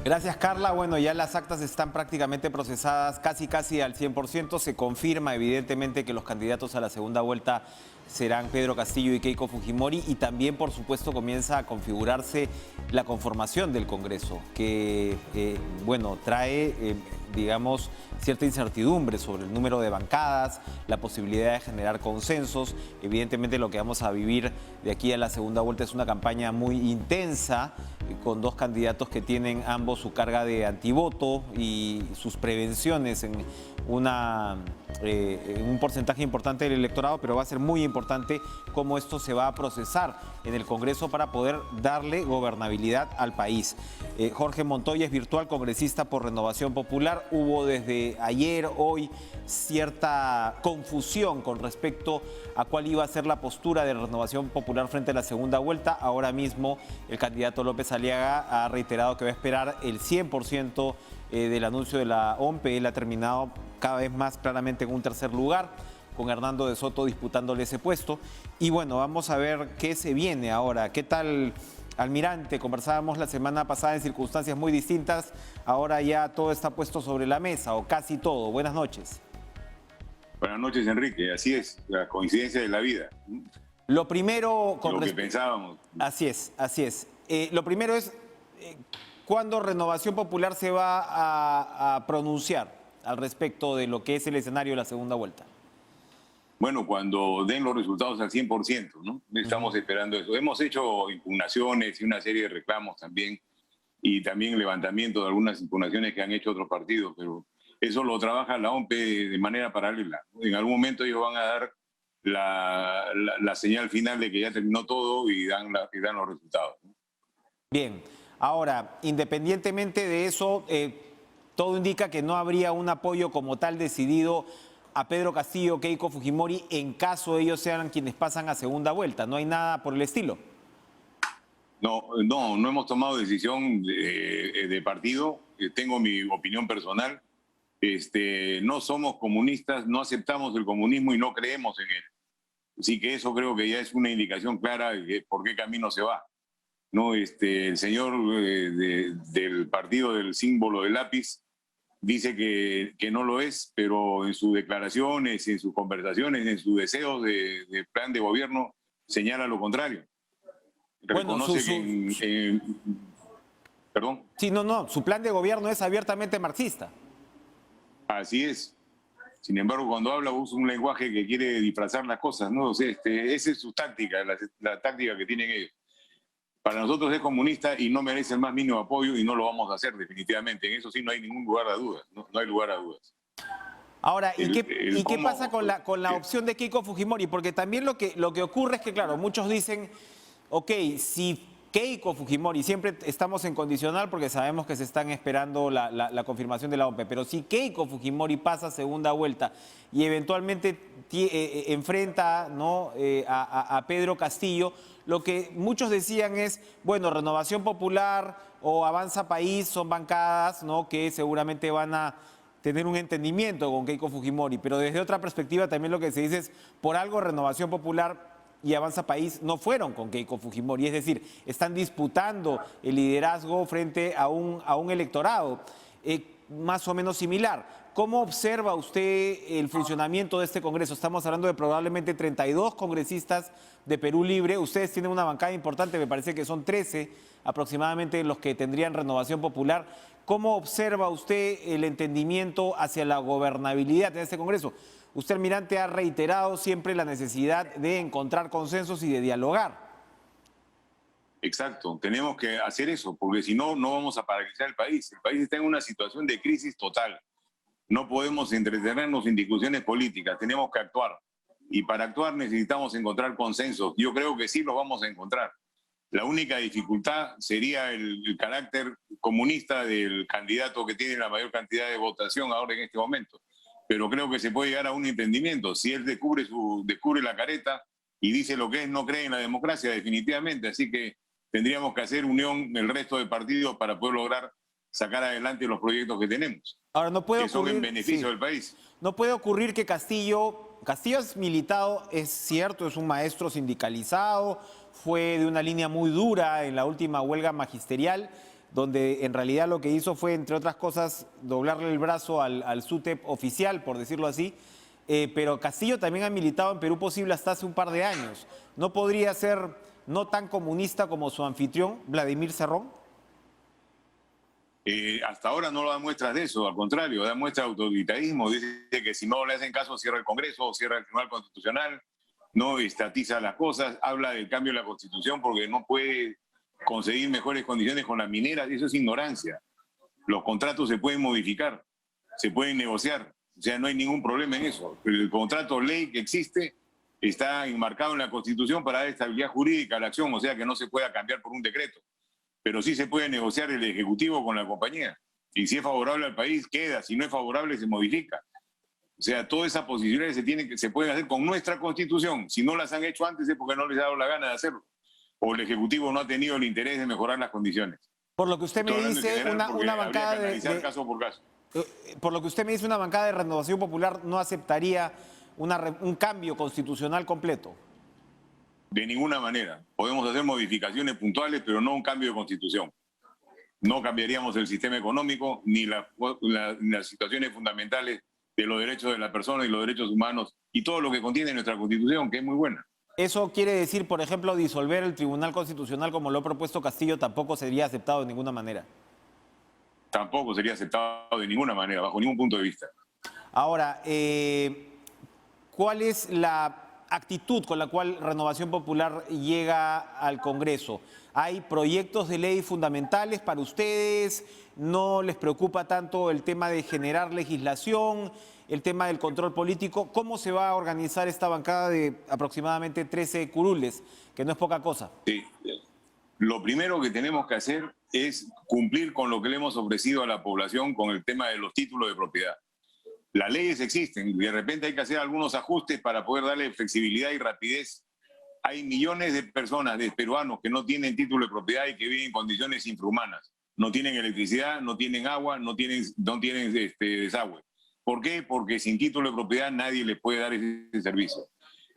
Gracias, Carla. Bueno, ya las actas están prácticamente procesadas casi al 100%. Se confirma evidentemente que los candidatos a la segunda vuelta serán Pedro Castillo y Keiko Fujimori, y también, por supuesto, comienza a configurarse la conformación del Congreso, que, bueno, trae, digamos, cierta incertidumbre sobre el número de bancadas, la posibilidad de generar consensos. Evidentemente lo que vamos a vivir de aquí a la segunda vuelta es una campaña muy intensa, con dos candidatos que tienen ambos su carga de antivoto y sus prevenciones en un porcentaje importante del electorado, pero va a ser muy importante cómo esto se va a procesar en el Congreso para poder darle gobernabilidad al país. Jorge Montoya es virtual congresista por Renovación Popular. Hubo desde ayer, hoy, cierta confusión con respecto a cuál iba a ser la postura de Renovación Popular frente a la segunda vuelta. Ahora mismo el candidato López Aliaga ha reiterado que va a esperar el 100% del anuncio de la OMPE. Él ha terminado cada vez más claramente en un tercer lugar, con Hernando de Soto disputándole ese puesto. Y bueno, vamos a ver qué se viene ahora. ¿Qué tal, almirante? Conversábamos la semana pasada en circunstancias muy distintas. Ahora ya todo está puesto sobre la mesa, o casi todo. Buenas noches. Buenas noches, Enrique. Así es, la coincidencia de la vida. Lo primero... Lo que pensábamos. Así es, así es. Lo primero es, ¿cuándo Renovación Popular se va a pronunciar al respecto de lo que es el escenario de la segunda vuelta? Bueno, cuando den los resultados al 100%, ¿no? Estamos esperando eso. Hemos hecho impugnaciones y una serie de reclamos también, y también levantamiento de algunas impugnaciones que han hecho otros partidos, pero eso lo trabaja la OMPE de manera paralela. En algún momento ellos van a dar la señal final de que ya terminó todo y dan los resultados, ¿no? Bien, ahora, independientemente de eso, todo indica que no habría un apoyo como tal decidido a Pedro Castillo, Keiko Fujimori, en caso ellos sean quienes pasan a segunda vuelta. ¿No hay nada por el estilo? No hemos tomado decisión de partido. Tengo mi opinión personal. No somos comunistas, no aceptamos el comunismo y no creemos en él. Así que eso creo que ya es una indicación clara de por qué camino se va. No, el señor del partido del símbolo del lápiz dice que no lo es, pero en sus declaraciones, en sus conversaciones, en sus deseos de plan de gobierno, señala lo contrario. Bueno, Reconoce ¿Perdón? Sí, no, su plan de gobierno es abiertamente marxista. Así es. Sin embargo, cuando habla usa un lenguaje que quiere disfrazar las cosas, ¿no? O sea, esa es su táctica, la táctica que tienen ellos. Para nosotros es comunista y no merece el más mínimo apoyo, y no lo vamos a hacer definitivamente. En eso sí no hay ningún lugar a dudas, no hay lugar a dudas. Ahora, ¿y qué pasa con la opción de Keiko Fujimori? Porque también lo que ocurre es que, claro, muchos dicen, ok, si Keiko Fujimori, siempre estamos en condicional porque sabemos que se están esperando la confirmación de la OMPE, pero si Keiko Fujimori pasa a segunda vuelta y eventualmente enfrenta, ¿no?, a Pedro Castillo, lo que muchos decían es, bueno, Renovación Popular o Avanza País son bancadas, ¿no?, que seguramente van a tener un entendimiento con Keiko Fujimori, pero desde otra perspectiva también lo que se dice es, por algo Renovación Popular y Avanza País no fueron con Keiko Fujimori, es decir, están disputando el liderazgo frente a un electorado más o menos similar. ¿Cómo observa usted el funcionamiento de este Congreso? Estamos hablando de probablemente 32 congresistas de Perú Libre. Ustedes tienen una bancada importante, me parece que son 13 aproximadamente los que tendrían Renovación Popular. ¿Cómo observa usted el entendimiento hacia la gobernabilidad en este Congreso? Usted, almirante, ha reiterado siempre la necesidad de encontrar consensos y de dialogar. Exacto, tenemos que hacer eso, porque si no, no vamos a paralizar el país. El país está en una situación de crisis total. No podemos entretenernos en discusiones políticas, tenemos que actuar. Y para actuar necesitamos encontrar consensos. Yo creo que sí los vamos a encontrar. La única dificultad sería el carácter comunista del candidato que tiene la mayor cantidad de votación ahora en este momento. Pero creo que se puede llegar a un entendimiento. Si él descubre la careta y dice lo que es, no cree en la democracia, definitivamente. Así que tendríamos que hacer unión el resto de partidos para poder lograr sacar adelante los proyectos que tenemos. Ahora, no puede que ocurrir, son en beneficio sí, del país. No puede ocurrir que Castillo es militado, es cierto, es un maestro sindicalizado, fue de una línea muy dura en la última huelga magisterial, donde en realidad lo que hizo fue, entre otras cosas, doblarle el brazo al SUTEP oficial, por decirlo así. Pero Castillo también ha militado en Perú Posible hasta hace un par de años. ¿No podría ser no tan comunista como su anfitrión, Vladimir Cerrón? Hasta ahora no da muestras de eso, al contrario, da muestras de autoritarismo. Dice que si no le hacen caso cierra el Congreso, o cierra el Tribunal Constitucional, no estatiza las cosas, habla del cambio de la Constitución porque no puede conseguir mejores condiciones con las mineras, y eso es ignorancia. Los contratos se pueden modificar, se pueden negociar, o sea, no hay ningún problema en eso. El contrato ley que existe está enmarcado en la Constitución para dar estabilidad jurídica a la acción, o sea que no se pueda cambiar por un decreto. Pero sí se puede negociar el Ejecutivo con la compañía. Y si es favorable al país, queda. Si no es favorable, se modifica. O sea, todas esas posibilidades se pueden hacer con nuestra Constitución. Si no las han hecho antes es porque no les ha dado la gana de hacerlo. O el Ejecutivo no ha tenido el interés de mejorar las condiciones. Por lo que usted me dice, una bancada de caso por caso. Por lo que usted me dice, una bancada de Renovación Popular no aceptaría un cambio constitucional completo. De ninguna manera. Podemos hacer modificaciones puntuales, pero no un cambio de constitución. No cambiaríamos el sistema económico ni las situaciones fundamentales de los derechos de la persona y los derechos humanos y todo lo que contiene nuestra constitución, que es muy buena. ¿Eso quiere decir, por ejemplo, disolver el Tribunal Constitucional como lo ha propuesto Castillo tampoco sería aceptado de ninguna manera? Tampoco sería aceptado de ninguna manera, bajo ningún punto de vista. Ahora, ¿cuál es la actitud con la cual Renovación Popular llega al Congreso? ¿Hay proyectos de ley fundamentales para ustedes? ¿No les preocupa tanto el tema de generar legislación, el tema del control político? ¿Cómo se va a organizar esta bancada de aproximadamente 13 curules, que no es poca cosa? Sí. Lo primero que tenemos que hacer es cumplir con lo que le hemos ofrecido a la población con el tema de los títulos de propiedad. Las leyes existen y de repente hay que hacer algunos ajustes para poder darle flexibilidad y rapidez. Hay millones de personas, de peruanos, que no tienen título de propiedad y que viven en condiciones infrahumanas. No tienen electricidad, no tienen agua, no tienen desagüe. ¿Por qué? Porque sin título de propiedad nadie les puede dar ese servicio.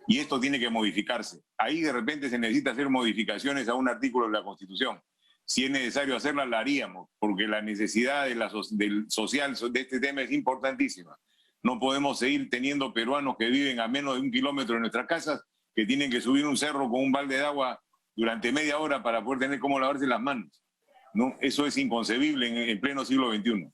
Y esto tiene que modificarse. Ahí de repente se necesita hacer modificaciones a un artículo de la Constitución. Si es necesario hacerla, la haríamos, porque la necesidad del social de este tema es importantísima. No podemos seguir teniendo peruanos que viven a menos de 1 kilómetro de nuestras casas, que tienen que subir un cerro con un balde de agua durante media hora para poder tener cómo lavarse las manos. ¿No? Eso es inconcebible en pleno siglo XXI.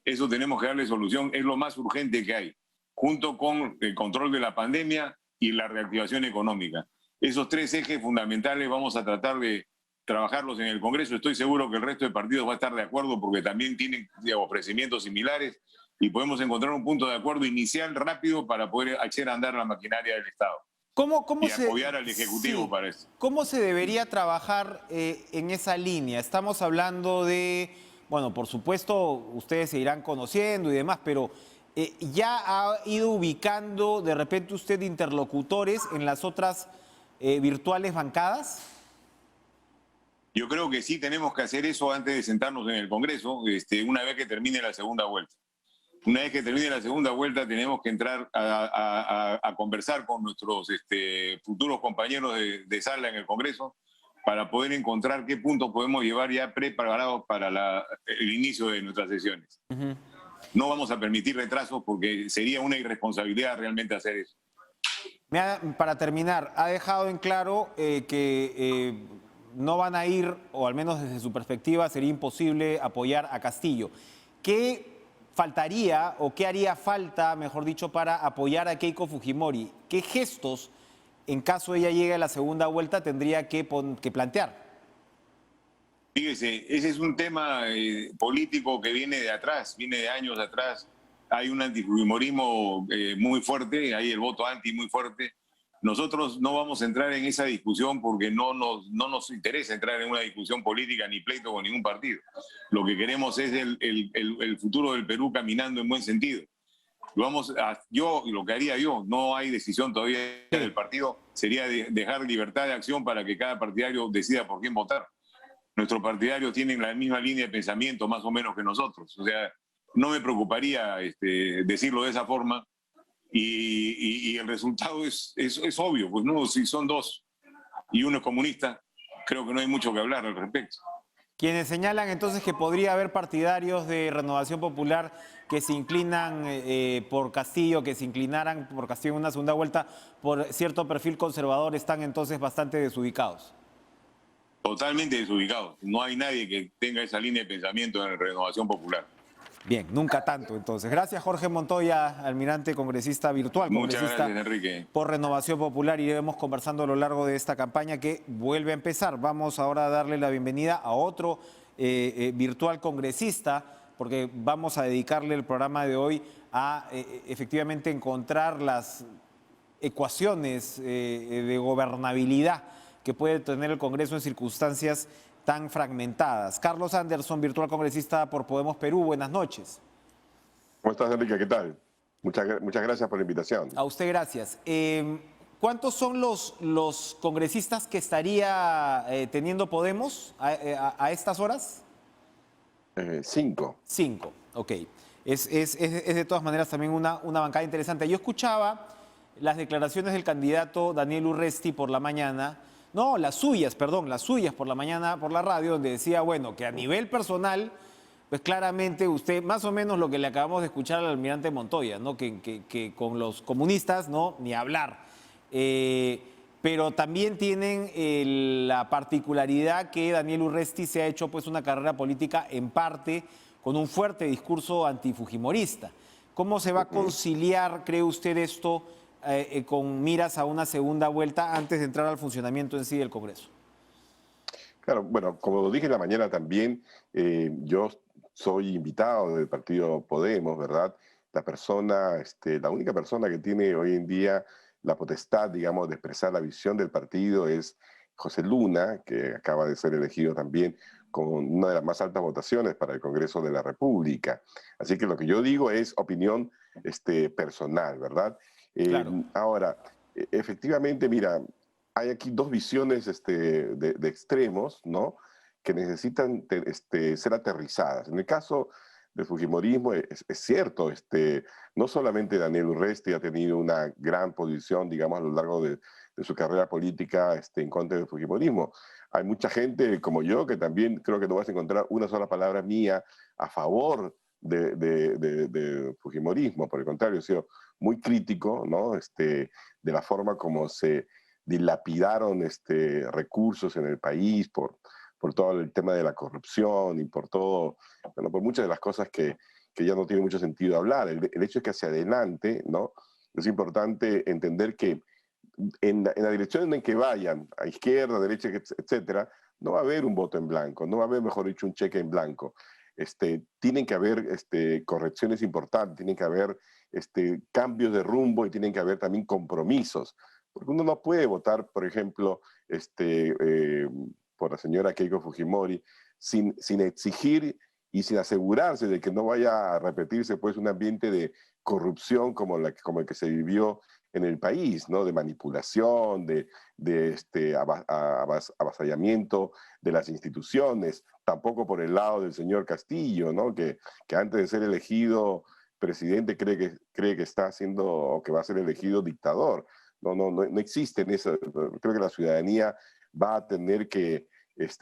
Eso tenemos que darle solución, es lo más urgente que hay, junto con el control de la pandemia y la reactivación económica. Esos 3 ejes fundamentales vamos a tratar de trabajarlos en el Congreso. Estoy seguro que el resto de partidos va a estar de acuerdo porque también tienen ofrecimientos similares y podemos encontrar un punto de acuerdo inicial rápido para poder echar a andar la maquinaria del Estado. ¿Cómo y apoyar al Ejecutivo para eso. ¿Cómo se debería trabajar en esa línea? Estamos hablando de, bueno, por supuesto, ustedes se irán conociendo y demás, pero ¿ya ha ido ubicando de repente usted interlocutores en las otras virtuales bancadas? Yo creo que sí tenemos que hacer eso antes de sentarnos en el Congreso, una vez que termine la segunda vuelta. Una vez que termine la segunda vuelta tenemos que entrar a conversar con nuestros futuros compañeros de sala en el Congreso para poder encontrar qué puntos podemos llevar ya preparados para el inicio de nuestras sesiones. No vamos a permitir retrasos porque sería una irresponsabilidad realmente hacer eso. Para terminar, ha dejado en claro que no van a ir, o al menos desde su perspectiva, sería imposible apoyar a Castillo. ¿Qué faltaría o qué haría falta, mejor dicho, para apoyar a Keiko Fujimori? ¿Qué gestos, en caso ella llegue a la segunda vuelta, tendría que plantear? Fíjese, ese es un tema político que viene de atrás, viene de años atrás. Hay un antifujimorismo muy fuerte, hay el voto anti muy fuerte. Nosotros no vamos a entrar en esa discusión porque no nos interesa entrar en una discusión política ni pleito con ningún partido. Lo que queremos es el futuro del Perú caminando en buen sentido. Lo que haría yo, no hay decisión todavía del partido, sería dejar libertad de acción para que cada partidario decida por quién votar. Nuestros partidarios tienen la misma línea de pensamiento más o menos que nosotros. O sea, no me preocuparía decirlo de esa forma. Y el resultado es obvio, pues no, si son 2 y uno es comunista, creo que no hay mucho que hablar al respecto. Quienes señalan entonces que podría haber partidarios de Renovación Popular que se inclinan por Castillo, que se inclinaran por Castillo en una segunda vuelta por cierto perfil conservador, están entonces bastante desubicados. Totalmente desubicados. No hay nadie que tenga esa línea de pensamiento en Renovación Popular. Bien, nunca tanto entonces. Gracias Jorge Montoya, almirante congresista virtual, Muchas congresista gracias, Enrique. por Renovación Popular. Iremos conversando a lo largo de esta campaña que vuelve a empezar. Vamos ahora a darle la bienvenida a otro virtual congresista, porque vamos a dedicarle el programa de hoy a efectivamente encontrar las ecuaciones de gobernabilidad que puede tener el Congreso en circunstancias tan fragmentadas. Carlos Anderson, virtual congresista por Podemos Perú, buenas noches. ¿Cómo estás, Enrique? ¿Qué tal? Muchas gracias por la invitación. A usted gracias. ¿Cuántos son los congresistas que estaría teniendo Podemos a estas horas? 5. 5, ok. Es de todas maneras también una bancada interesante. Yo escuchaba las declaraciones del candidato Daniel Urresti por la mañana, no, las suyas por la mañana por la radio, donde decía, bueno, que a nivel personal, pues claramente usted, más o menos lo que le acabamos de escuchar al almirante Montoya, ¿no? Que con los comunistas, no, ni hablar. Pero también tienen la particularidad que Daniel Urresti se ha hecho pues una carrera política en parte con un fuerte discurso antifujimorista. ¿Cómo se va a conciliar, cree usted, esto con miras a una segunda vuelta antes de entrar al funcionamiento en sí del Congreso? Claro, bueno, como lo dije en la mañana también, yo soy invitado del partido Podemos, ¿verdad? La única persona que tiene hoy en día la potestad, digamos, de expresar la visión del partido es José Luna, que acaba de ser elegido también con una de las más altas votaciones para el Congreso de la República. Así que lo que yo digo es opinión personal, ¿verdad? Claro. Ahora, efectivamente, mira, hay aquí dos visiones de extremos, ¿no? Que necesitan ser aterrizadas. En el caso del fujimorismo es cierto, no solamente Daniel Urresti ha tenido una gran posición, digamos, a lo largo de su carrera política en contra del fujimorismo. Hay mucha gente como yo que también creo que no vas a encontrar una sola palabra mía a favor de fujimorismo. Por el contrario, he sido muy crítico, ¿no? De la forma como se dilapidaron recursos en el país por todo el tema de la corrupción y por todo, bueno, por muchas de las cosas que ya no tiene mucho sentido hablar. El hecho es que hacia adelante, ¿no? Es importante entender que en la dirección en que vayan, a izquierda, derecha, etcétera, no va a haber un voto en blanco, no va a haber, mejor dicho, un cheque en blanco. Tienen que haber correcciones importantes, tienen que haber cambios de rumbo y tienen que haber también compromisos. Porque uno no puede votar, por ejemplo, por la señora Keiko Fujimori sin exigir y sin asegurarse de que no vaya a repetirse pues, un ambiente de corrupción como el que se vivió en el país, ¿no? De manipulación, de avasallamiento de las instituciones, tampoco por el lado del señor Castillo, ¿no? Que antes de ser elegido presidente cree que está haciendo o que va a ser elegido dictador. No existe en eso. Creo que la ciudadanía va a tener que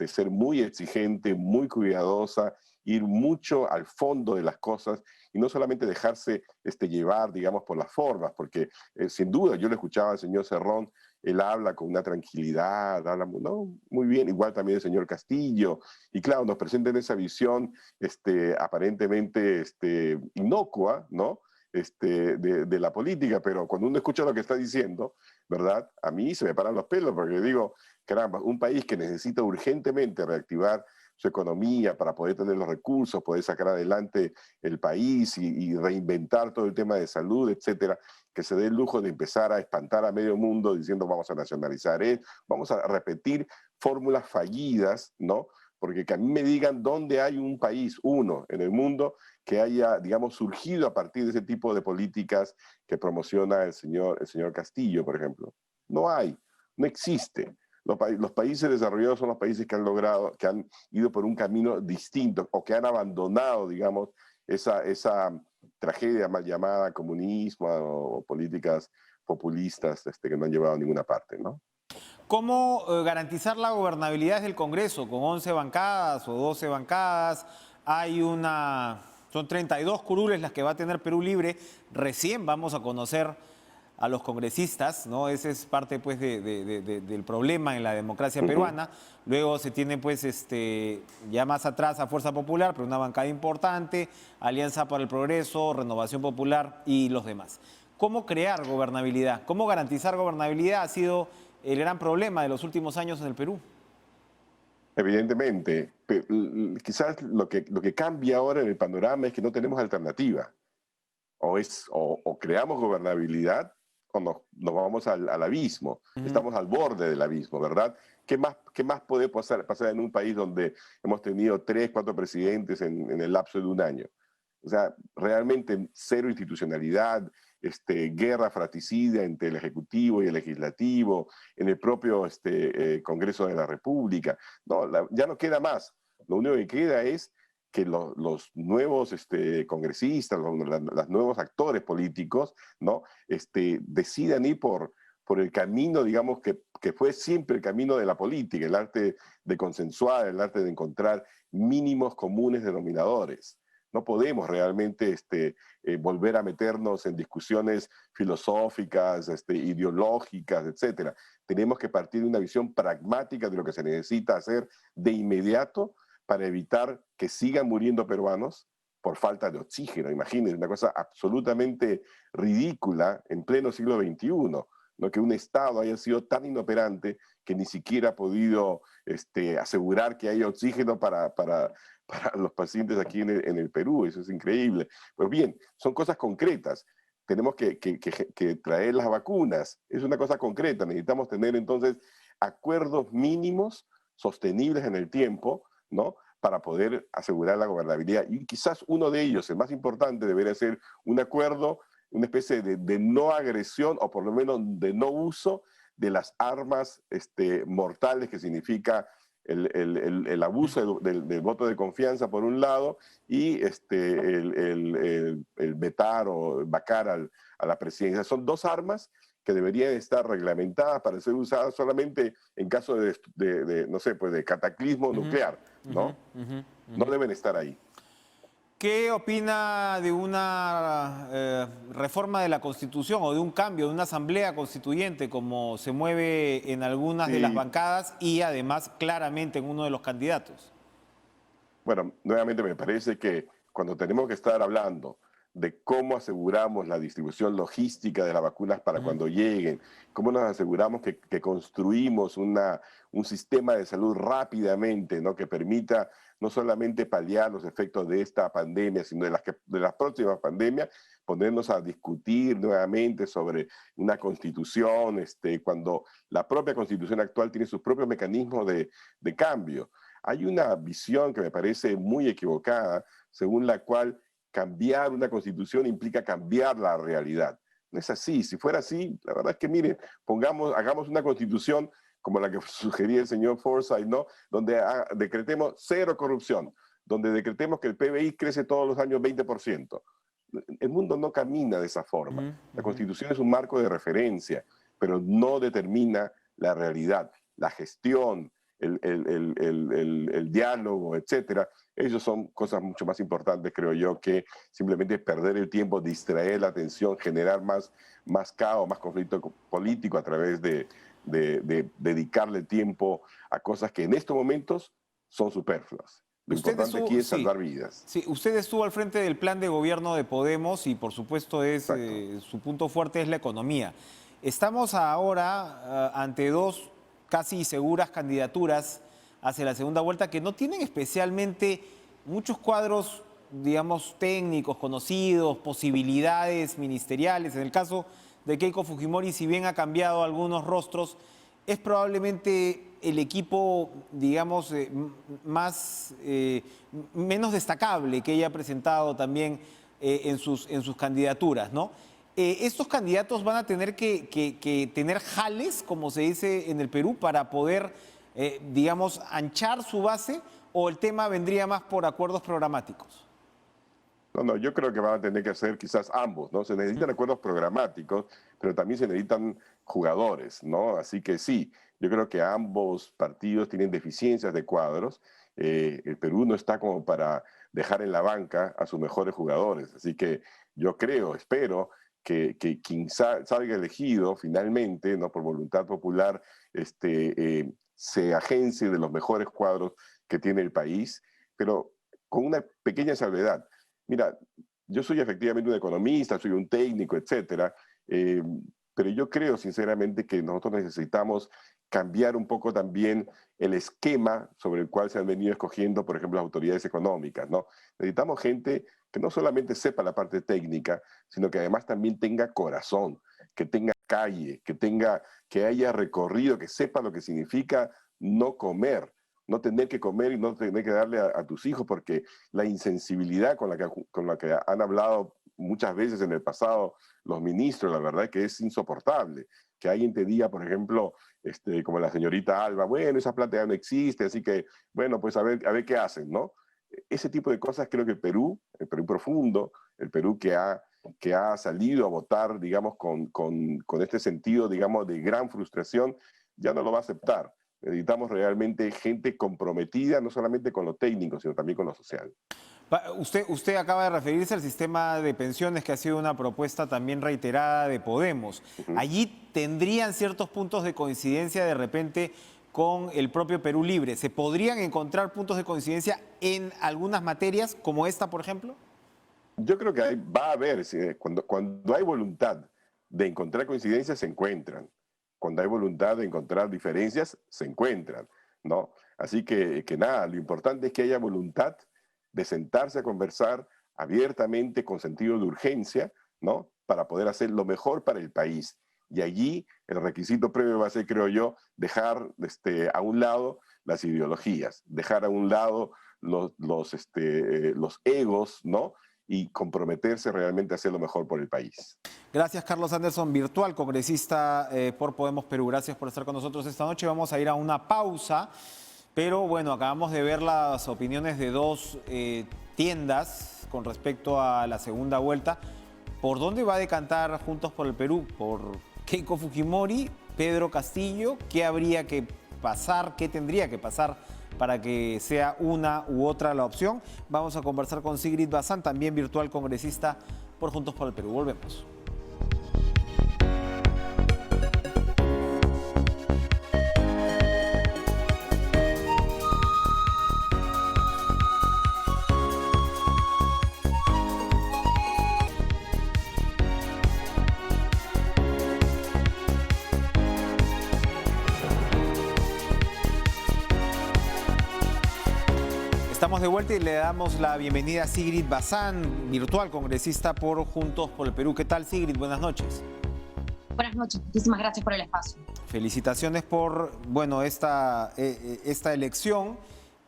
ser muy exigente, muy cuidadosa, ir mucho al fondo de las cosas y no solamente dejarse llevar, digamos, por las formas, porque sin duda yo le escuchaba al señor Cerrón, él habla con una tranquilidad, habla muy bien, igual también el señor Castillo, y claro, nos presentan esa visión aparentemente inocua, ¿no? De la política, pero cuando uno escucha lo que está diciendo, ¿verdad? A mí se me paran los pelos porque digo, caramba, un país que necesita urgentemente reactivar su economía para poder tener los recursos, poder sacar adelante el país y reinventar todo el tema de salud, etcétera, que se dé el lujo de empezar a espantar a medio mundo diciendo vamos a nacionalizar, vamos a repetir fórmulas fallidas, ¿no? Porque que a mí me digan dónde hay un país, uno, en el mundo, que haya, digamos, surgido a partir de ese tipo de políticas que promociona el señor Castillo, por ejemplo. No hay, no existe. Los países desarrollados son los países que han logrado, que han ido por un camino distinto o que han abandonado, digamos, esa tragedia mal llamada comunismo o políticas populistas que no han llevado a ninguna parte, ¿no? ¿Cómo garantizar la gobernabilidad del Congreso con 11 bancadas o 12 bancadas? Son 32 curules las que va a tener Perú Libre. Recién vamos a conocer a los congresistas, ¿no? Ese es parte pues del problema en la democracia peruana. Luego se tiene pues ya más atrás a Fuerza Popular, pero una bancada importante, Alianza para el Progreso, Renovación Popular y los demás. ¿Cómo crear gobernabilidad? ¿Cómo garantizar gobernabilidad? Ha sido el gran problema de los últimos años en el Perú. Evidentemente, quizás lo que cambia ahora en el panorama es que no tenemos alternativa. O creamos gobernabilidad o nos vamos al abismo. Estamos al borde del abismo, ¿verdad? ¿Qué más puede pasar en un país donde hemos tenido 3, 4 presidentes en el lapso de un año? O sea, realmente cero institucionalidad, guerra fratricida entre el Ejecutivo y el Legislativo, en el propio Congreso de la República. No, ya no queda más. Lo único que queda es que los nuevos congresistas, los nuevos actores políticos, ¿no? Decidan ir por el camino, digamos, que fue siempre el camino de la política, el arte de consensuar, el arte de encontrar mínimos comunes denominadores. No podemos realmente volver a meternos en discusiones filosóficas, ideológicas, etc. Tenemos que partir de una visión pragmática de lo que se necesita hacer de inmediato para evitar que sigan muriendo peruanos por falta de oxígeno. Imagínense, una cosa absolutamente ridícula en pleno siglo XXI, ¿no? Que un Estado haya sido tan inoperante que ni siquiera ha podido asegurar que haya oxígeno para los pacientes aquí en el Perú. Eso es increíble. Pues bien, son cosas concretas. Tenemos que traer las vacunas. Es una cosa concreta. Necesitamos tener entonces acuerdos mínimos sostenibles en el tiempo, ¿no? Para poder asegurar la gobernabilidad. Y quizás uno de ellos, el más importante, debería ser un acuerdo, una especie de no agresión o por lo menos de no uso de las armas mortales que significa el abuso del voto de confianza por un lado y el vetar o vacar a la presidencia. Son dos armas que deberían estar reglamentadas para ser usadas solamente en caso no sé, pues de cataclismo nuclear, ¿no? No deben estar ahí. ¿Qué opina de una reforma de la Constitución o de un cambio, de una asamblea constituyente como se mueve en algunas de las bancadas y además claramente en uno de los candidatos? Bueno, nuevamente me parece que cuando tenemos que estar hablando de cómo aseguramos la distribución logística de las vacunas para cuando lleguen, cómo nos aseguramos que construimos un sistema de salud rápidamente, ¿no? Que permita no solamente paliar los efectos de esta pandemia, sino de las próximas pandemias, ponernos a discutir nuevamente sobre una constitución, cuando la propia constitución actual tiene sus propios mecanismos de cambio. Hay una visión que me parece muy equivocada, según la cual cambiar una constitución implica cambiar la realidad. No es así. Si fuera así, la verdad es que, miren, hagamos una constitución como la que sugería el señor Forsyth, ¿no? Donde decretemos cero corrupción, donde decretemos que el PBI crece todos los años 20%. El mundo no camina de esa forma. La Constitución es un marco de referencia, pero no determina la realidad, la gestión, el diálogo, etcétera. Esas son cosas mucho más importantes, creo yo, que simplemente perder el tiempo, distraer la atención, generar más caos, más conflicto político a través de dedicarle tiempo a cosas que en estos momentos son superfluas. Lo importante aquí es salvar vidas. Sí, usted estuvo al frente del plan de gobierno de Podemos y por supuesto su punto fuerte es la economía. Estamos ahora ante dos casi seguras candidaturas hacia la segunda vuelta que no tienen especialmente muchos cuadros, digamos, técnicos, conocidos, posibilidades ministeriales. En el caso de Keiko Fujimori, si bien ha cambiado algunos rostros, es probablemente el equipo, digamos, menos destacable que ella ha presentado también en sus candidaturas, ¿no? Estos candidatos van a tener que tener jales, como se dice en el Perú, para poder, digamos, anchar su base, o el tema vendría más por acuerdos programáticos. No, yo creo que van a tener que hacer quizás ambos, ¿no? Se necesitan acuerdos programáticos, pero también se necesitan jugadores, ¿no? Así que sí, yo creo que ambos partidos tienen deficiencias de cuadros. El Perú no está como para dejar en la banca a sus mejores jugadores. Así que yo creo, espero que quien salga elegido finalmente, ¿no? Por voluntad popular, se agencie de los mejores cuadros que tiene el país, pero con una pequeña salvedad. Mira, yo soy efectivamente un economista, soy un técnico, etcétera, pero yo creo sinceramente que nosotros necesitamos cambiar un poco también el esquema sobre el cual se han venido escogiendo, por ejemplo, las autoridades económicas, ¿no? Necesitamos gente que no solamente sepa la parte técnica, sino que además también tenga corazón, que tenga calle, que haya recorrido, que sepa lo que significa no comer, no tener que comer y no tener que darle a tus hijos, porque la insensibilidad con la que han hablado muchas veces en el pasado los ministros, la verdad es que es insoportable. Que alguien te diga, por ejemplo, como la señorita Alba, bueno, esa plata ya no existe, así que, bueno, pues a ver qué hacen, ¿no? Ese tipo de cosas creo que el Perú profundo, el Perú que ha salido a votar, digamos, con este sentido, digamos, de gran frustración, ya no lo va a aceptar. Necesitamos realmente gente comprometida, no solamente con lo técnico, sino también con lo social. Usted acaba de referirse al sistema de pensiones, que ha sido una propuesta también reiterada de Podemos. Allí tendrían ciertos puntos de coincidencia de repente con el propio Perú Libre. ¿Se podrían encontrar puntos de coincidencia en algunas materias, como esta, por ejemplo? Yo creo que va a haber, cuando hay voluntad de encontrar coincidencias, se encuentran. Cuando hay voluntad de encontrar diferencias, se encuentran, ¿no? Así que nada, lo importante es que haya voluntad de sentarse a conversar abiertamente, con sentido de urgencia, ¿no? Para poder hacer lo mejor para el país. Y allí el requisito previo va a ser, creo yo, dejar a un lado las ideologías, dejar a un lado los egos, ¿no? Y comprometerse realmente a hacer lo mejor por el país. Gracias, Carlos Anderson, virtual congresista por Podemos Perú. Gracias por estar con nosotros esta noche. Vamos a ir a una pausa. Pero bueno, acabamos de ver las opiniones de dos tiendas con respecto a la segunda vuelta. ¿Por dónde va a decantar Juntos por el Perú? ¿Por Keiko Fujimori, Pedro Castillo? ¿Qué habría que pasar? ¿Qué tendría que pasar para que sea una u otra la opción? Vamos a conversar con Sigrid Bazán, también virtual congresista por Juntos por el Perú. Volvemos. Estamos de vuelta y le damos la bienvenida a Sigrid Bazán, virtual congresista por Juntos por el Perú. ¿Qué tal, Sigrid? Buenas noches. Buenas noches, muchísimas gracias por el espacio. Felicitaciones por, bueno, esta elección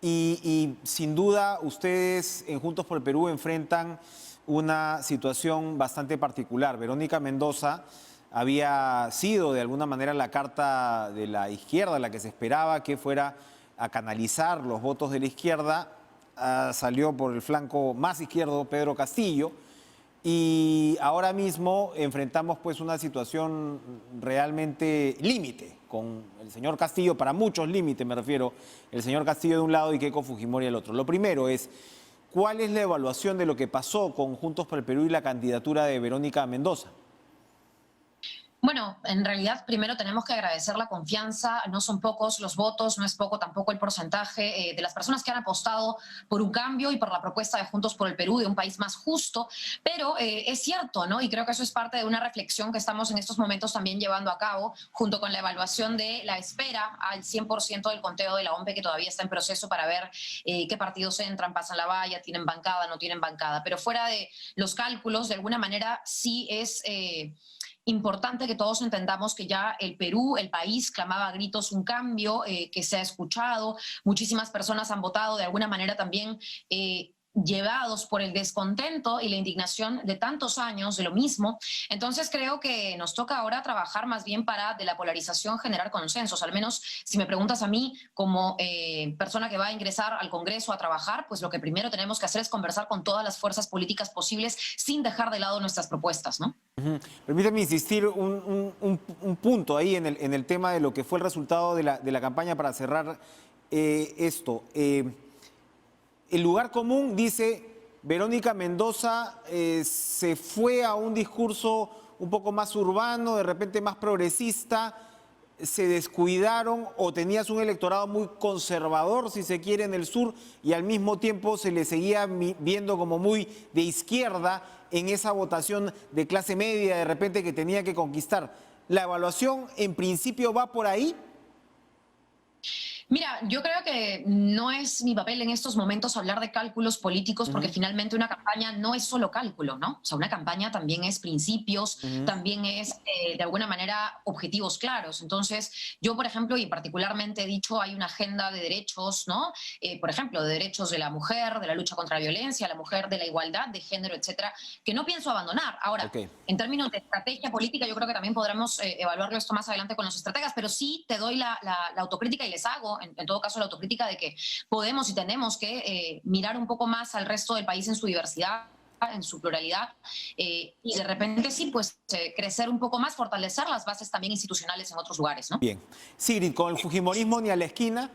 y sin duda ustedes en Juntos por el Perú enfrentan una situación bastante particular. Verónica Mendoza había sido de alguna manera la carta de la izquierda, la que se esperaba que fuera a canalizar los votos de la izquierda. Salió por el flanco más izquierdo Pedro Castillo y ahora mismo enfrentamos pues una situación realmente límite con el señor Castillo, para muchos límite me refiero, el señor Castillo de un lado y Keiko Fujimori del otro. Lo primero es, ¿cuál es la evaluación de lo que pasó con Juntos por el Perú y la candidatura de Verónica Mendoza? Bueno, en realidad primero tenemos que agradecer la confianza, no son pocos los votos, no es poco tampoco el porcentaje de las personas que han apostado por un cambio y por la propuesta de Juntos por el Perú, de un país más justo, pero es cierto, ¿no? Y creo que eso es parte de una reflexión que estamos en estos momentos también llevando a cabo, junto con la evaluación de la espera al 100% del conteo de la OMP, que todavía está en proceso para ver qué partidos entran, pasan la valla, tienen bancada, no tienen bancada, pero fuera de los cálculos, de alguna manera sí es importante que todos entendamos que ya el Perú, el país, clamaba a gritos un cambio que se ha escuchado. Muchísimas personas han votado de alguna manera también llevados por el descontento y la indignación de tantos años de lo mismo. Entonces creo que nos toca ahora trabajar más bien para de la polarización generar consensos. Al menos si me preguntas a mí como persona que va a ingresar al Congreso a trabajar, pues lo que primero tenemos que hacer es conversar con todas las fuerzas políticas posibles sin dejar de lado nuestras propuestas, ¿no? Permítame insistir un punto ahí en el tema de lo que fue el resultado de la campaña para cerrar esto. El lugar común dice, Verónica Mendoza se fue a un discurso un poco más urbano, de repente más progresista, se descuidaron o tenías un electorado muy conservador, si se quiere, en el sur, y al mismo tiempo se le seguía viendo como muy de izquierda en esa votación de clase media, de repente, que tenía que conquistar. ¿La evaluación en principio va por ahí? Mira, yo creo que no es mi papel en estos momentos hablar de cálculos políticos, porque finalmente una campaña no es solo cálculo, ¿no? O sea, una campaña también es principios, también es de alguna manera objetivos claros. Entonces, yo, por ejemplo, y particularmente he dicho, hay una agenda de derechos, ¿no? Por ejemplo, de derechos de la mujer, de la lucha contra la violencia, la mujer, de la igualdad de género, etcétera, que no pienso abandonar. Ahora, en términos de estrategia política, yo creo que también podremos evaluarlo esto más adelante con los estrategas, pero sí te doy la autocrítica y les hago en todo caso la autocrítica de que podemos y tenemos que mirar un poco más al resto del país en su diversidad, en su pluralidad, y de repente sí, pues crecer un poco más, fortalecer las bases también institucionales en otros lugares, ¿no? Bien. Sigrid, con el fujimorismo ni a la esquina.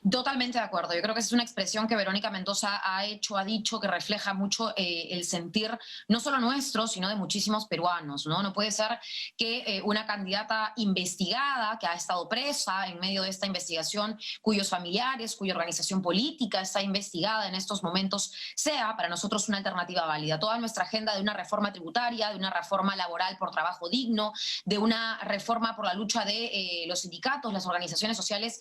Totalmente de acuerdo. Yo creo que es una expresión que Verónica Mendoza ha dicho, que refleja mucho el sentir, no solo nuestro, sino de muchísimos peruanos, ¿no? No puede ser que una candidata investigada, que ha estado presa en medio de esta investigación, cuyos familiares, cuya organización política está investigada en estos momentos, sea para nosotros una alternativa válida. Toda nuestra agenda de una reforma tributaria, de una reforma laboral por trabajo digno, de una reforma por la lucha de los sindicatos, las organizaciones sociales,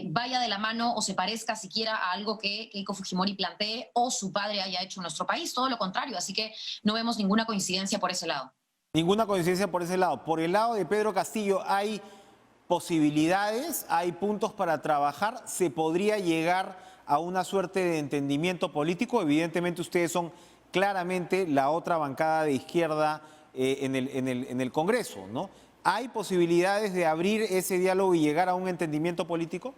vaya de la mano o se parezca siquiera a algo que Keiko Fujimori plantee o su padre haya hecho en nuestro país, todo lo contrario, así que no vemos ninguna coincidencia por ese lado. Ninguna coincidencia por ese lado. Por el lado de Pedro Castillo hay posibilidades, hay puntos para trabajar, se podría llegar a una suerte de entendimiento político. Evidentemente ustedes son claramente la otra bancada de izquierda en el Congreso, ¿no? ¿Hay posibilidades de abrir ese diálogo y llegar a un entendimiento político?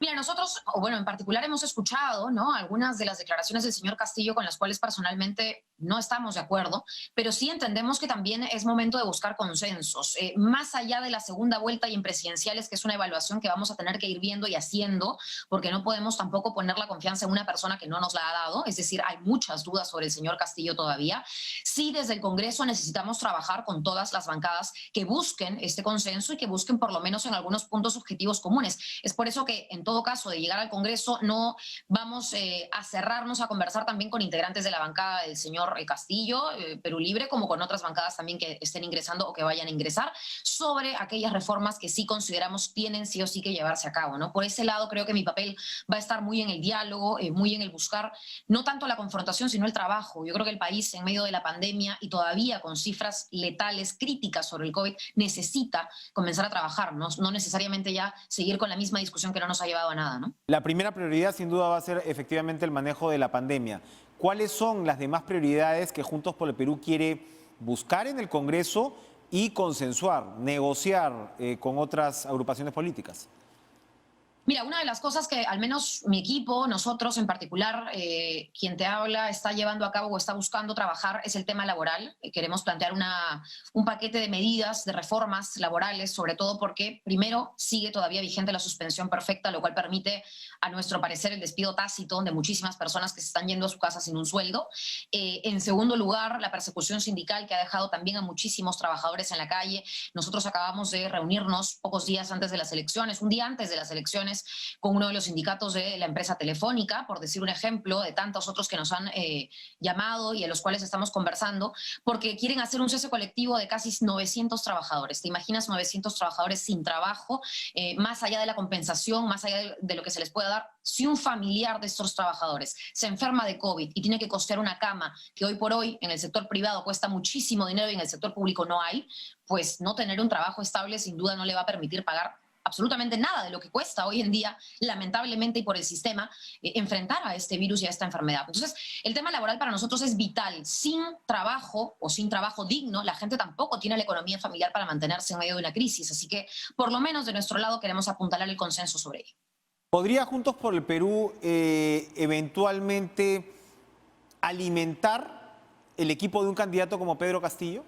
Mira, nosotros, o bueno, en particular hemos escuchado, ¿no?, algunas de las declaraciones del señor Castillo con las cuales personalmente no estamos de acuerdo, pero sí entendemos que también es momento de buscar consensos. Más allá de la segunda vuelta y en presidenciales, que es una evaluación que vamos a tener que ir viendo y haciendo, porque no podemos tampoco poner la confianza en una persona que no nos la ha dado, es decir, hay muchas dudas sobre el señor Castillo todavía. Sí, desde el Congreso necesitamos trabajar con todas las bancadas que busquen este consenso y que busquen por lo menos en algunos puntos objetivos comunes. Es por eso que en todo caso de llegar al Congreso no vamos a cerrarnos a conversar también con integrantes de la bancada del señor Castillo, Perú Libre, como con otras bancadas también que estén ingresando o que vayan a ingresar, sobre aquellas reformas que sí consideramos tienen sí o sí que llevarse a cabo, ¿no? Por ese lado creo que mi papel va a estar muy en el diálogo, muy en el buscar, no tanto la confrontación, sino el trabajo. Yo creo que el país en medio de la pandemia y todavía con cifras letales críticas sobre el COVID necesita comenzar a trabajar, no necesariamente ya seguir con la misma discusión que no nos ha llevado a nada, ¿no? La primera prioridad sin duda va a ser efectivamente el manejo de la pandemia. ¿Cuáles son las demás prioridades que Juntos por el Perú quiere buscar en el Congreso y consensuar, negociar con otras agrupaciones políticas? Mira, una de las cosas que al menos mi equipo, nosotros en particular, quien te habla, está llevando a cabo o está buscando trabajar es el tema laboral. Queremos plantear un paquete de medidas, de reformas laborales, sobre todo porque, primero, sigue todavía vigente la suspensión perfecta, lo cual permite, a nuestro parecer, el despido tácito de muchísimas personas que se están yendo a su casa sin un sueldo. En segundo lugar, la persecución sindical que ha dejado también a muchísimos trabajadores en la calle. Nosotros acabamos de reunirnos pocos días antes de las elecciones, un día antes de las elecciones, con uno de los sindicatos de la empresa Telefónica, por decir un ejemplo, de tantos otros que nos han llamado y a los cuales estamos conversando, porque quieren hacer un cese colectivo de casi 900 trabajadores. ¿Te imaginas 900 trabajadores sin trabajo? Más allá de la compensación, más allá de lo que se les pueda dar, si un familiar de estos trabajadores se enferma de COVID y tiene que costear una cama que hoy por hoy en el sector privado cuesta muchísimo dinero y en el sector público no hay, pues no tener un trabajo estable sin duda no le va a permitir pagar absolutamente nada de lo que cuesta hoy en día, lamentablemente y por el sistema, enfrentar a este virus y a esta enfermedad. Entonces, el tema laboral para nosotros es vital. Sin trabajo o sin trabajo digno, la gente tampoco tiene la economía familiar para mantenerse en medio de una crisis. Así que, por lo menos de nuestro lado, queremos apuntalar el consenso sobre ello. ¿Podría Juntos por el Perú eventualmente alimentar el equipo de un candidato como Pedro Castillo?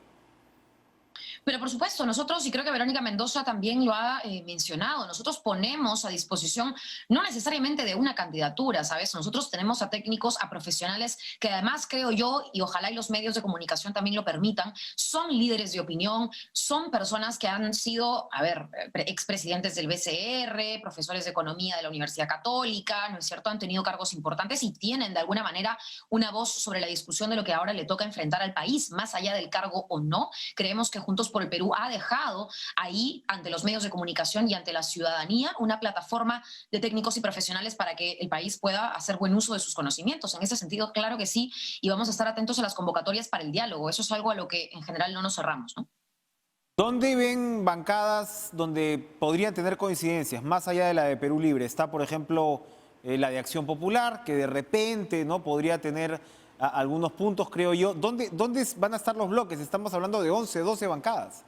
Pero por supuesto, nosotros, y creo que Verónica Mendoza también lo ha mencionado, nosotros ponemos a disposición no necesariamente de una candidatura, ¿sabes? Nosotros tenemos a técnicos, a profesionales que además creo yo, y ojalá y los medios de comunicación también lo permitan, son líderes de opinión, son personas que han sido, a ver, expresidentes del BCR, profesores de economía de la Universidad Católica, ¿no es cierto? Han tenido cargos importantes y tienen de alguna manera una voz sobre la discusión de lo que ahora le toca enfrentar al país, más allá del cargo o no. Creemos que Juntos por el Perú ha dejado ahí ante los medios de comunicación y ante la ciudadanía una plataforma de técnicos y profesionales para que el país pueda hacer buen uso de sus conocimientos. En ese sentido, claro que sí, y vamos a estar atentos a las convocatorias para el diálogo. Eso es algo a lo que en general no nos cerramos, ¿no? ¿Dónde ven bancadas donde podrían tener coincidencias, más allá de la de Perú Libre? Está, por ejemplo, la de Acción Popular, que de repente no podría tener algunos puntos, creo yo. ¿Dónde van a estar los bloques? Estamos hablando de 11, 12 bancadas.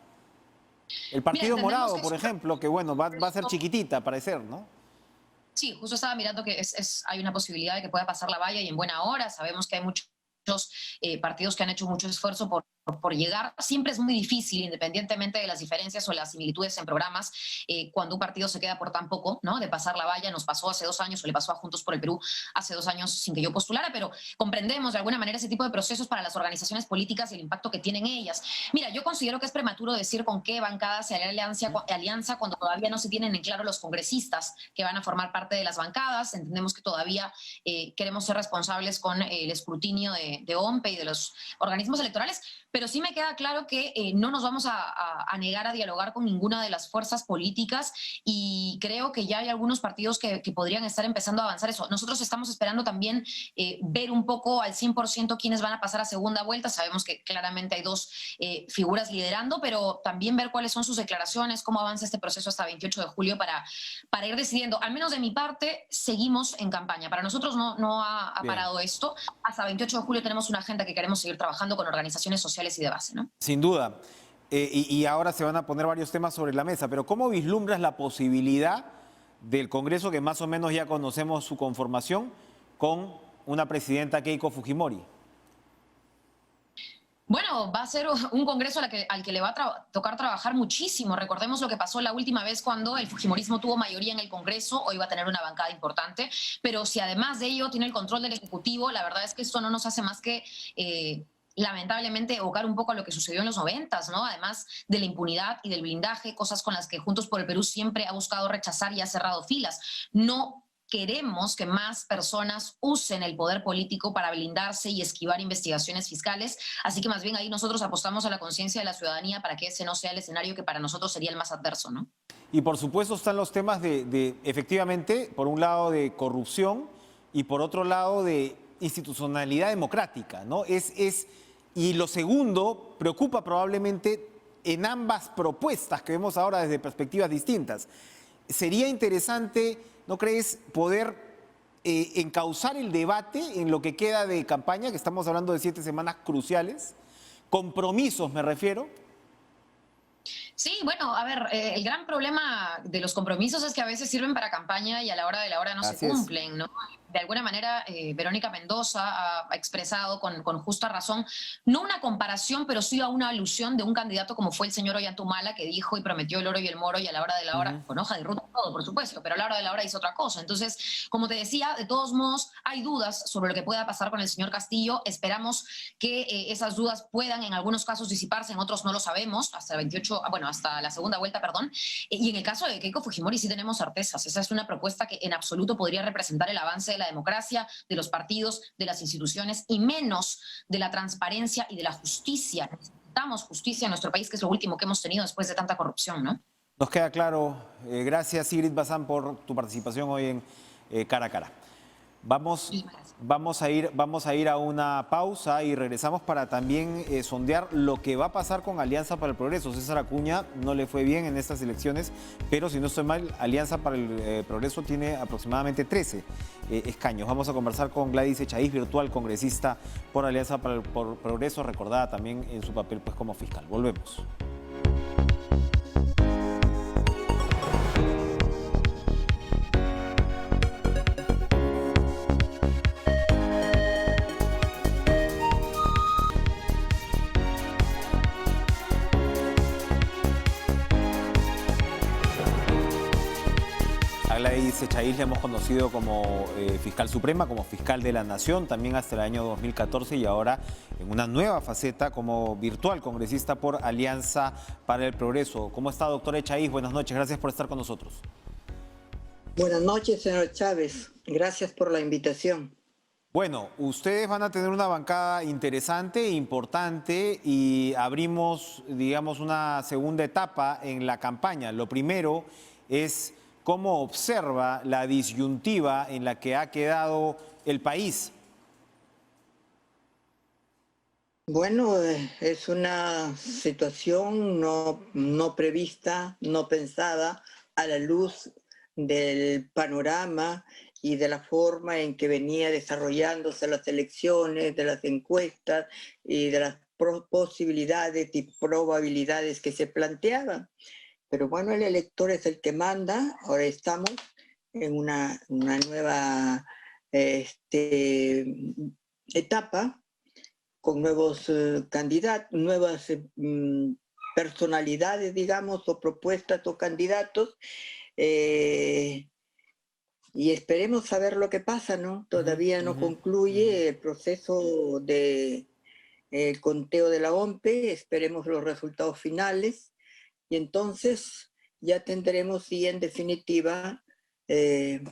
El Partido Morado, por ejemplo, que bueno, va a ser chiquitita, parecer, ¿no? Sí, justo estaba mirando que hay una posibilidad de que pueda pasar la valla y en buena hora. Sabemos que hay muchos partidos que han hecho mucho esfuerzo por llegar. Siempre es muy difícil, independientemente de las diferencias o las similitudes en programas, cuando un partido se queda por tan poco, ¿no? De pasar la valla. Nos pasó hace 2 años, o le pasó a Juntos por el Perú hace 2 años sin que yo postulara, pero comprendemos de alguna manera ese tipo de procesos para las organizaciones políticas y el impacto que tienen ellas. Mira, yo considero que es prematuro decir con qué bancada se hará alianza cuando todavía no se tienen en claro los congresistas que van a formar parte de las bancadas. Entendemos que todavía queremos ser responsables con el escrutinio de OMPE y de los organismos electorales, pero sí me queda claro que no nos vamos a negar a dialogar con ninguna de las fuerzas políticas y creo que ya hay algunos partidos que podrían estar empezando a avanzar eso. Nosotros estamos esperando también ver un poco al 100% quiénes van a pasar a segunda vuelta. Sabemos que claramente hay 2 figuras liderando, pero también ver cuáles son sus declaraciones, cómo avanza este proceso hasta 28 de julio para ir decidiendo. Al menos de mi parte, seguimos en campaña. Para nosotros no ha parado esto. Hasta 28 de julio tenemos una agenda que queremos seguir trabajando con organizaciones sociales y de base, ¿no? Sin duda. Y ahora se van a poner varios temas sobre la mesa, pero ¿cómo vislumbras la posibilidad del Congreso, que más o menos ya conocemos su conformación, con una presidenta Keiko Fujimori? Bueno, va a ser un congreso al que le va a tocar trabajar muchísimo. Recordemos lo que pasó la última vez cuando el fujimorismo tuvo mayoría en el Congreso. Hoy va a tener una bancada importante, pero si además de ello tiene el control del Ejecutivo, la verdad es que esto no nos hace más que lamentablemente evocar un poco a lo que sucedió en los 90s, ¿no? Además de la impunidad y del blindaje, cosas con las que Juntos por el Perú siempre ha buscado rechazar y ha cerrado filas. No queremos que más personas usen el poder político para blindarse y esquivar investigaciones fiscales, así que más bien ahí nosotros apostamos a la conciencia de la ciudadanía para que ese no sea el escenario que para nosotros sería el más adverso, ¿no? Y por supuesto están los temas de efectivamente, por un lado de corrupción y por otro lado de institucionalidad democrática, ¿no? Y lo segundo preocupa probablemente en ambas propuestas que vemos ahora desde perspectivas distintas. Sería interesante, ¿no crees?, poder encauzar el debate en lo que queda de campaña, que estamos hablando de 7 semanas cruciales, compromisos me refiero. Sí, bueno, a ver, el gran problema de los compromisos es que a veces sirven para campaña y a la hora de la hora no se cumplen, ¿no? De alguna manera, Verónica Mendoza ha expresado con justa razón, no una comparación, pero sí a una alusión de un candidato como fue el señor Ollantumala, que dijo y prometió el oro y el moro y a la hora de la hora, con hoja de ruta y todo, por supuesto, pero a la hora de la hora hizo otra cosa. Entonces, como te decía, de todos modos, hay dudas sobre lo que pueda pasar con el señor Castillo. Esperamos que esas dudas puedan en algunos casos disiparse, en otros no lo sabemos, hasta la segunda vuelta, perdón. Y en el caso de Keiko Fujimori sí tenemos certezas. Esa es una propuesta que en absoluto podría representar el avance de la democracia, de los partidos, de las instituciones y menos de la transparencia y de la justicia. Necesitamos justicia en nuestro país, que es lo último que hemos tenido después de tanta corrupción, ¿no? Nos queda claro. Gracias, Sigrid Bazán, por tu participación hoy en Cara a Cara. Vamos a ir a una pausa y regresamos para también sondear lo que va a pasar con Alianza para el Progreso. César Acuña no le fue bien en estas elecciones, pero si no estoy mal, Alianza para el Progreso tiene aproximadamente 13 escaños. Vamos a conversar con Gladys Echaíz, virtual congresista por Alianza para el Progreso, recordada también en su papel pues, como fiscal. Volvemos. Gladys Echaíz la hemos conocido como fiscal suprema, como fiscal de la Nación, también hasta el año 2014 y ahora en una nueva faceta como virtual congresista por Alianza para el Progreso. ¿Cómo está, doctora Echaíz? Buenas noches, gracias por estar con nosotros. Buenas noches, señor Chávez. Gracias por la invitación. Bueno, ustedes van a tener una bancada interesante, importante y abrimos, digamos, una segunda etapa en la campaña. Lo primero es cómo observa la disyuntiva en la que ha quedado el país. Bueno, es una situación no prevista, no pensada a la luz del panorama y de la forma en que venía desarrollándose las elecciones, de las encuestas y de las posibilidades y probabilidades que se planteaban. Pero bueno, el elector es el que manda. Ahora estamos en una nueva etapa con nuevos candidatos, nuevas personalidades, digamos, o propuestas o candidatos. Y esperemos saber lo que pasa, ¿no? Todavía no concluye el proceso de el conteo de la OMPE, esperemos los resultados finales y entonces ya tendremos, sí, en definitiva, el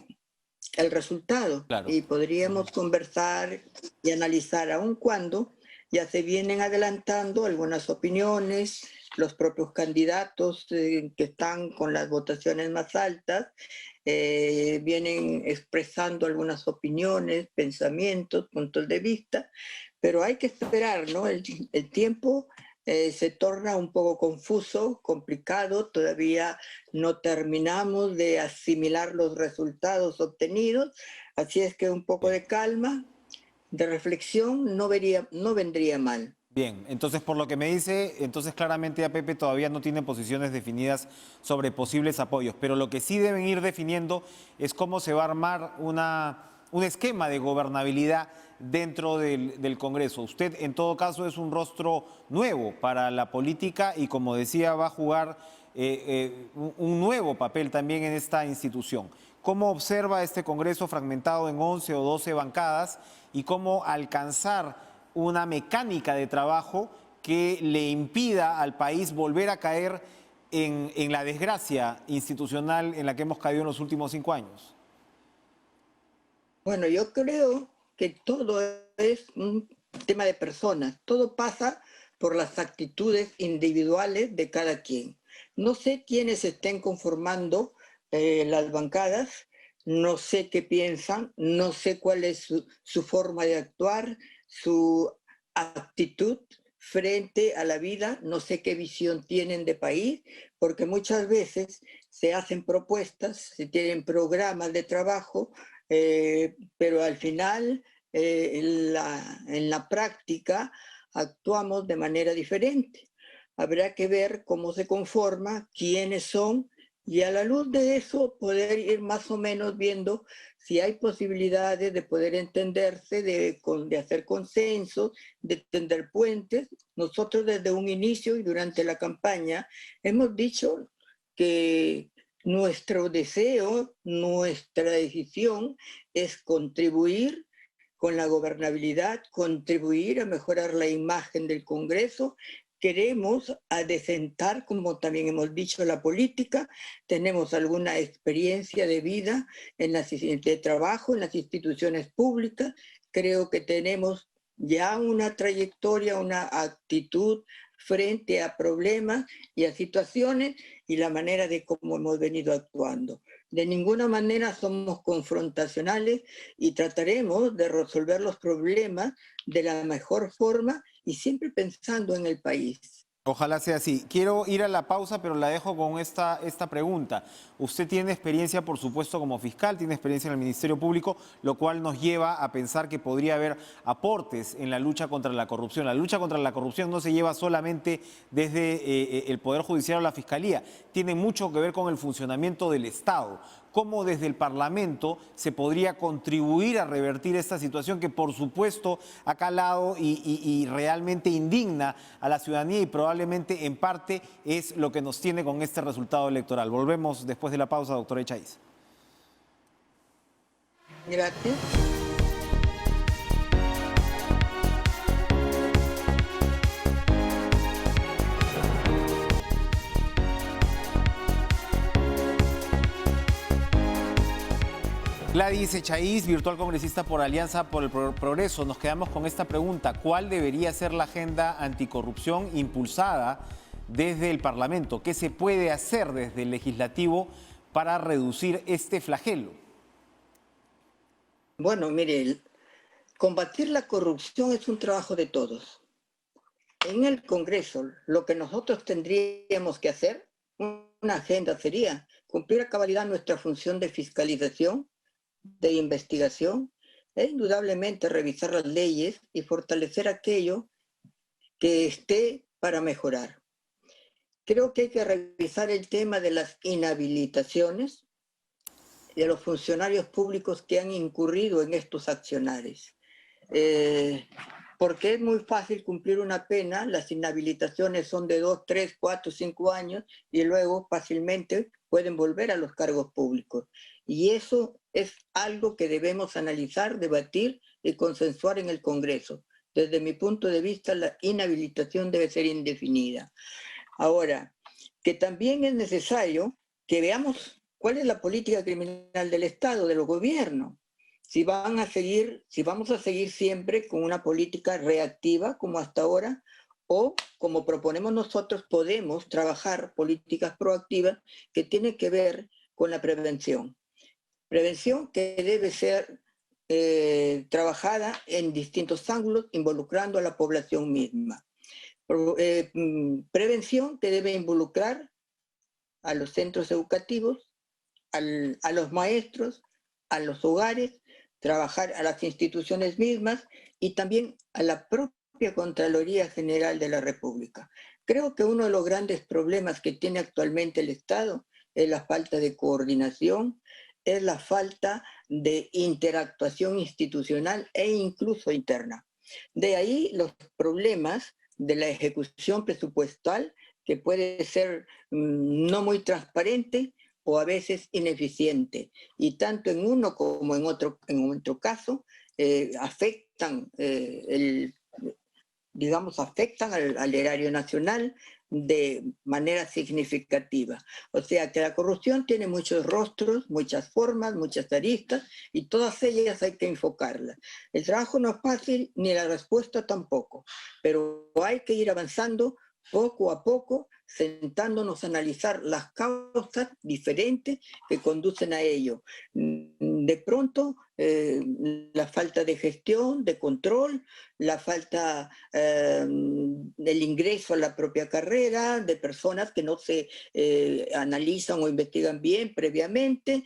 resultado. Claro. Y podríamos conversar y analizar, aun cuando ya se vienen adelantando algunas opiniones, los propios candidatos que están con las votaciones más altas, vienen expresando algunas opiniones, pensamientos, puntos de vista, pero hay que esperar, ¿no? El tiempo se torna un poco confuso, complicado, todavía no terminamos de asimilar los resultados obtenidos, así es que un poco de calma, de reflexión no vendría mal. Bien, entonces por lo que me dice, entonces claramente APP todavía no tiene posiciones definidas sobre posibles apoyos, pero lo que sí deben ir definiendo es cómo se va a armar un esquema de gobernabilidad dentro del Congreso. Usted en todo caso es un rostro nuevo para la política y como decía va a jugar un nuevo papel también en esta institución. ¿Cómo observa este Congreso fragmentado en 11 o 12 bancadas y cómo alcanzar una mecánica de trabajo que le impida al país volver a caer en la desgracia institucional en la que hemos caído en los últimos 5 años? Bueno, yo creo que todo es un tema de personas, todo pasa por las actitudes individuales de cada quien. No sé quiénes estén conformando las bancadas, no sé qué piensan, no sé cuál es su forma de actuar, su actitud frente a la vida, no sé qué visión tienen de país, porque muchas veces se hacen propuestas, se tienen programas de trabajo, pero al final en la práctica actuamos de manera diferente. Habrá que ver cómo se conforma, quiénes son, y a la luz de eso poder ir más o menos viendo si hay posibilidades de poder entenderse, de hacer consensos, de tender puentes. Nosotros desde un inicio y durante la campaña hemos dicho que nuestro deseo, nuestra decisión es contribuir con la gobernabilidad, contribuir a mejorar la imagen del Congreso. Queremos adecentar, como también hemos dicho, la política. Tenemos alguna experiencia de vida de trabajo en las instituciones públicas. Creo que tenemos ya una trayectoria, una actitud frente a problemas y a situaciones y la manera de cómo hemos venido actuando. De ninguna manera somos confrontacionales y trataremos de resolver los problemas de la mejor forma y siempre pensando en el país. Ojalá sea así. Quiero ir a la pausa, pero la dejo con esta pregunta. Usted tiene experiencia, por supuesto, como fiscal, tiene experiencia en el Ministerio Público, lo cual nos lleva a pensar que podría haber aportes en la lucha contra la corrupción. La lucha contra la corrupción no se lleva solamente desde el Poder Judicial o la Fiscalía, tiene mucho que ver con el funcionamiento del Estado. ¿Cómo desde el Parlamento se podría contribuir a revertir esta situación que por supuesto ha calado y realmente indigna a la ciudadanía y probablemente en parte es lo que nos tiene con este resultado electoral? Volvemos después de la pausa, doctora Echaíz. Gracias. Gladys Echaíz, virtual congresista por Alianza por el Progreso. Nos quedamos con esta pregunta. ¿Cuál debería ser la agenda anticorrupción impulsada desde el Parlamento? ¿Qué se puede hacer desde el Legislativo para reducir este flagelo? Bueno, mire, combatir la corrupción es un trabajo de todos. En el Congreso, lo que nosotros tendríamos que hacer, una agenda sería cumplir a cabalidad nuestra función de fiscalización, de investigación, e indudablemente revisar las leyes y fortalecer aquello que esté para mejorar. Creo que hay que revisar el tema de las inhabilitaciones de los funcionarios públicos que han incurrido en estos accionares. Porque es muy fácil cumplir una pena, las inhabilitaciones son de 2, 3, 4, 5 años y luego fácilmente pueden volver a los cargos públicos. Y eso es algo que debemos analizar, debatir y consensuar en el Congreso. Desde mi punto de vista, la inhabilitación debe ser indefinida. Ahora, que también es necesario que veamos cuál es la política criminal del Estado, de los gobiernos. Si vamos a seguir siempre con una política reactiva como hasta ahora, o como proponemos nosotros, podemos trabajar políticas proactivas que tienen que ver con la prevención. Prevención que debe ser trabajada en distintos ángulos, involucrando a la población misma. Prevención que debe involucrar a los centros educativos, a los maestros, a los hogares, trabajar a las instituciones mismas y también a la propia Contraloría General de la República. Creo que uno de los grandes problemas que tiene actualmente el Estado es la falta de coordinación, es la falta de interactuación institucional e incluso interna. De ahí los problemas de la ejecución presupuestal, que puede ser no muy transparente o a veces ineficiente. Y tanto en uno como en otro caso afectan, afectan al erario nacional de manera significativa. O sea que la corrupción tiene muchos rostros, muchas formas, muchas aristas, y todas ellas hay que enfocarlas. El trabajo no es fácil, ni la respuesta tampoco, pero hay que ir avanzando poco a poco, sentándonos a analizar las causas diferentes que conducen a ello. De pronto, la falta de gestión, de control, la falta del ingreso a la propia carrera, de personas que no se analizan o investigan bien previamente,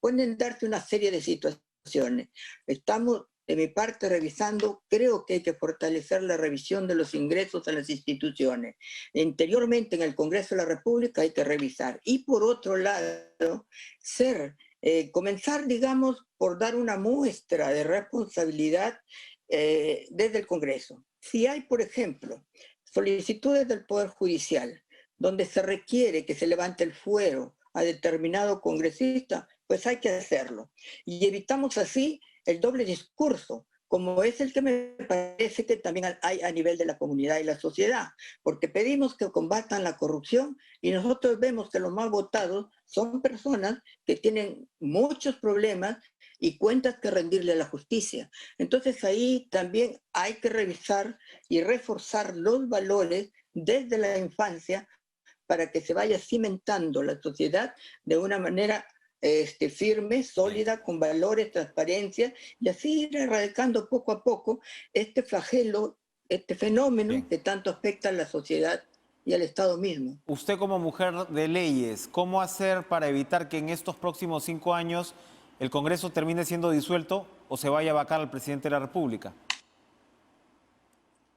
pueden darse una serie de situaciones. Estamos, de mi parte, revisando, creo que hay que fortalecer la revisión de los ingresos a las instituciones. Interiormente, en el Congreso de la República hay que revisar. Y por otro lado, comenzar, digamos, por dar una muestra de responsabilidad desde el Congreso. Si hay, por ejemplo, solicitudes del Poder Judicial, donde se requiere que se levante el fuero a determinado congresista, pues hay que hacerlo. Y evitamos así el doble discurso, como es el que me parece que también hay a nivel de la comunidad y la sociedad, porque pedimos que combatan la corrupción y nosotros vemos que los más votados son personas que tienen muchos problemas y cuentas que rendirle a la justicia. Entonces ahí también hay que revisar y reforzar los valores desde la infancia para que se vaya cimentando la sociedad de una manera firme, sólida, con valores, transparencia, y así ir erradicando poco a poco este flagelo, este fenómeno Bien. que tanto afecta a la sociedad y al Estado mismo. Usted como mujer de leyes, ¿cómo hacer para evitar que en estos próximos 5 años el Congreso termine siendo disuelto o se vaya a vacar al presidente de la República?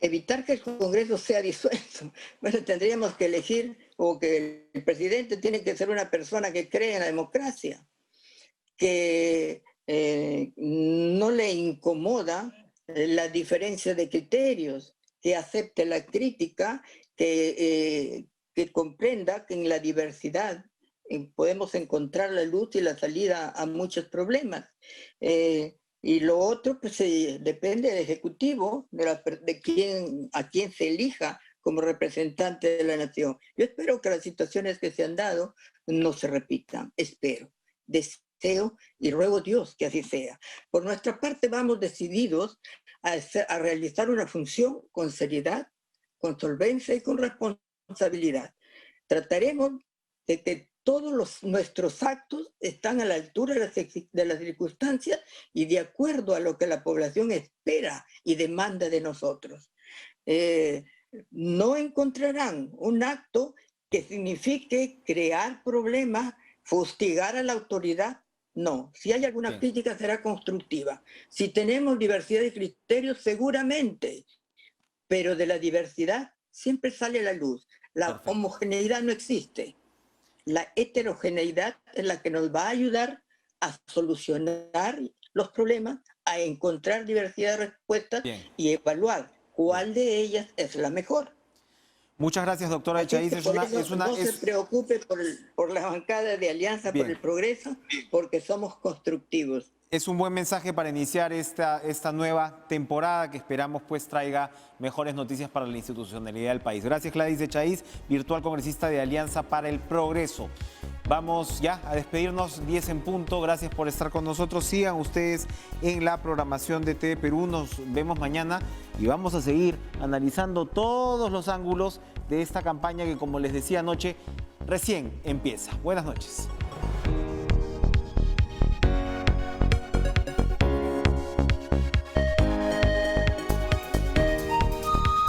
Evitar que el Congreso sea disuelto. Bueno, tendríamos que elegir, o que el presidente tiene que ser una persona que cree en la democracia, que no le incomoda la diferencia de criterios, que acepte la crítica, que comprenda que en la diversidad podemos encontrar la luz y la salida a muchos problemas. Y lo otro, pues depende del Ejecutivo, a quién se elija como representante de la nación. Yo espero que las situaciones que se han dado no se repitan, espero, deseo y ruego a Dios que así sea. Por nuestra parte vamos decididos a realizar una función con seriedad, con solvencia y con responsabilidad. Trataremos de que todos nuestros actos están a la altura de las circunstancias y de acuerdo a lo que la población espera y demanda de nosotros. No encontrarán un acto que signifique crear problemas, fustigar a la autoridad. No, si hay alguna crítica será constructiva. Si tenemos diversidad de criterios, seguramente, pero de la diversidad siempre sale la luz. La homogeneidad no existe. La heterogeneidad es la que nos va a ayudar a solucionar los problemas, a encontrar diversidad de respuestas y evaluar cuál de ellas es la mejor. Muchas gracias, doctora Echaíz. No se preocupe por la bancada de Alianza por el Progreso, porque somos constructivos. Es un buen mensaje para iniciar esta nueva temporada que esperamos pues traiga mejores noticias para la institucionalidad del país. Gracias, Gladys Echaíz, virtual congresista de Alianza para el Progreso. Vamos ya a despedirnos, 10 en punto. Gracias por estar con nosotros. Sigan ustedes en la programación de TV Perú. Nos vemos mañana y vamos a seguir analizando todos los ángulos de esta campaña que, como les decía anoche, recién empieza. Buenas noches.